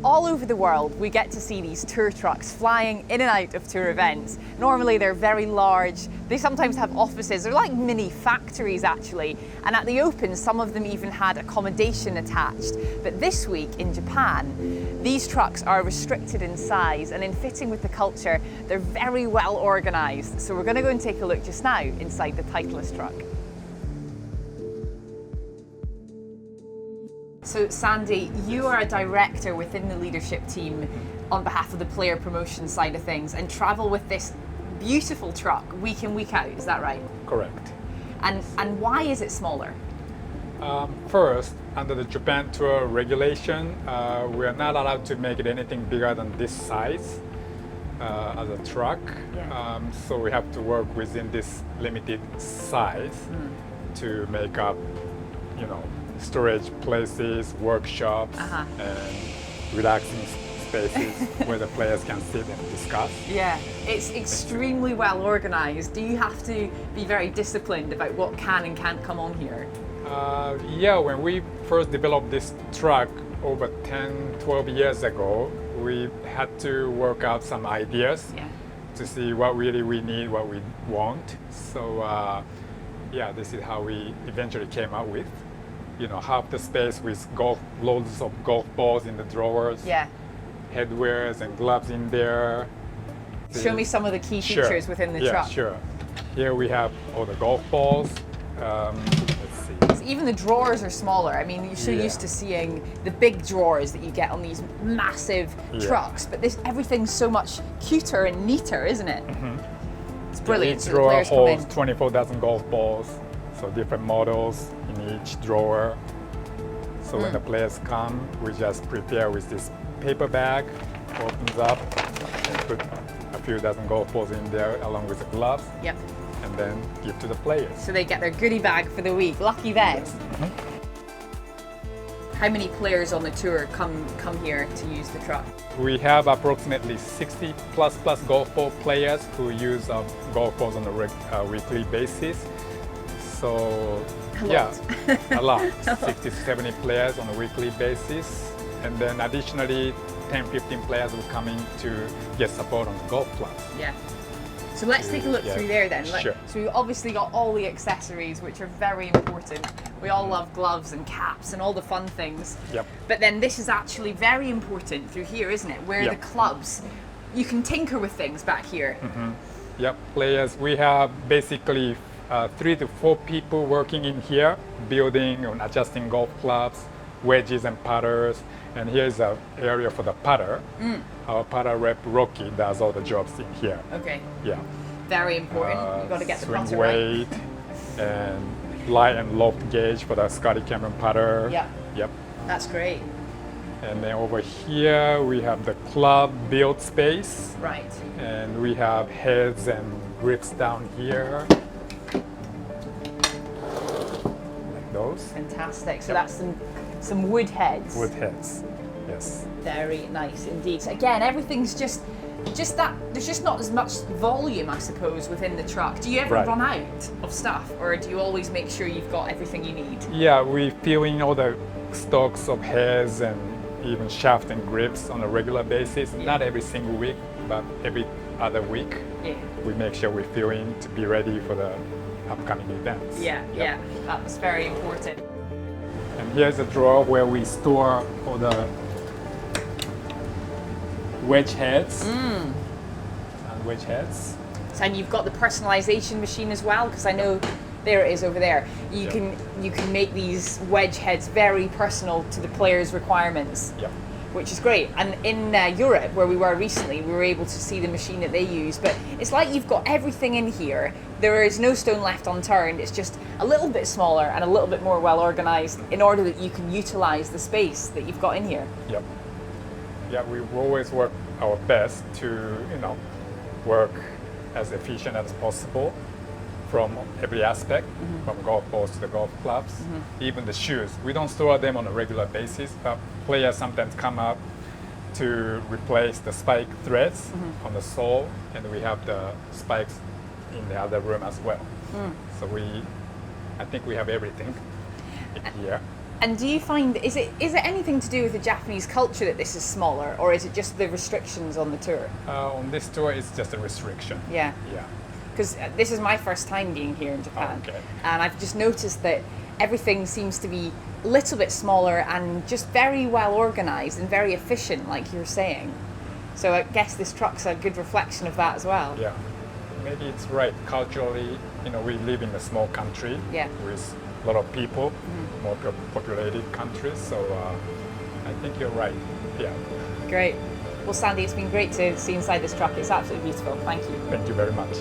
All over the world, we get to see these tour trucks flying in and out of tour events. Normally they're very large, they sometimes have offices, they're like mini factories actually, and at the Open some of them even had accommodation attached. But this week in Japan, these trucks are restricted in size, and in fitting with the culture, they're very well organised. So we're going to go and take a look just now inside the Titleist truck. So Sandy, you are a director within the leadership team on behalf of the player promotion side of things and travel with this beautiful truck week in, week out, is that right? Correct. And why is it smaller? First, under the Japan Tour regulation, we are not allowed to make it anything bigger than this size as a truck. Yeah. So we have to work within this limited size to make up, storage places, workshops, and relaxing spaces where the players can sit and discuss. Yeah, it's extremely well organised. Do you have to be very disciplined about what can and can't come on here? Yeah, when we first developed this truck over 10, 12 years ago, we had to work out some ideas to see what really we need, what we want. So yeah, this is how we eventually came up with. Half the space with loads of golf balls in the drawers, headwears and gloves in there. Show me some of the key features within the truck. Yeah, sure. Here we have all the golf balls. Let's see. So even the drawers are smaller. I mean, you're so used to seeing the big drawers that you get on these massive trucks, but everything's so much cuter and neater, isn't it? It's brilliant. Each so drawer the players holds come in. 24 dozen golf balls, so different models in each drawer. So when the players come, we just prepare with this paper bag, opens up, and put a few dozen golf balls in there along with the gloves. Yep. And then give to the players. So they get their goodie bag for the week. Lucky them. How many players on the tour come here to use the truck? We have approximately 60 plus golf ball players who use golf balls on a weekly basis. So a lot. 60 to 70 players on a weekly basis. And then additionally, 10, 15 players will come in to get support on the golf clubs. Yeah. So let's take a look through there then. Sure. So we've obviously got all the accessories, which are very important. We all love gloves and caps and all the fun things. Yep. But then this is actually very important through here, isn't it? Where the clubs, you can tinker with things back here. Yep, players, we have basically 3 to 4 people working in here, building and adjusting golf clubs, wedges and putters. And here's an area for the putter. Our putter rep Rocky does all the jobs in here. Okay. Yeah. Very important. You've got to get the swing putter weight and lie and loft gauge for the Scotty Cameron putter. Yeah. Yep. That's great. And then over here we have the club build space. Right. And we have heads and grips down here. Like those. Fantastic. So that's some wood heads. Wood heads, yes. Very nice indeed. So again, everything's just that, there's just not as much volume, I suppose, within the truck. Do you ever run out of stuff, or do you always make sure you've got everything you need? Yeah, we fill in all the stocks of heads and even shaft and grips on a regular basis. Not every single week, but every other week. Yeah. We make sure we fill in to be ready for the upcoming events. Yeah, that's very important. And here's a drawer where we store all the wedge heads. And wedge heads. And you've got the personalization machine as well, because I know there it is over there. You can make these wedge heads very personal to the players' requirements. Yep. Which is great. And in Europe, where we were recently, we were able to see the machine that they use. But it's like you've got everything in here. There is no stone left unturned. It's just a little bit smaller and a little bit more well organized in order that you can utilize the space that you've got in here. Yep. Yeah, we always work our best to, work as efficient as possible from every aspect, from golf balls to the golf clubs, even the shoes. We don't store them on a regular basis, but players sometimes come up to replace the spike threads on the sole, and we have the spikes in the other room as well. So I think we have everything here. And do you find, is it anything to do with the Japanese culture that this is smaller, or is it just the restrictions on the tour? On this tour, it's just a restriction. Yeah. Yeah. Because this is my first time being here in Japan, Okay. and I've just noticed that everything seems to be a little bit smaller and just very well organized and very efficient, like you were saying. So I guess this truck's a good reflection of that as well. Yeah. Maybe it's right. Culturally, we live in a small country Yeah. with a lot of people, more populated countries. So I think you're right. Yeah. Great. Well, Sandy, it's been great to see inside this truck. It's absolutely beautiful. Thank you. Thank you very much.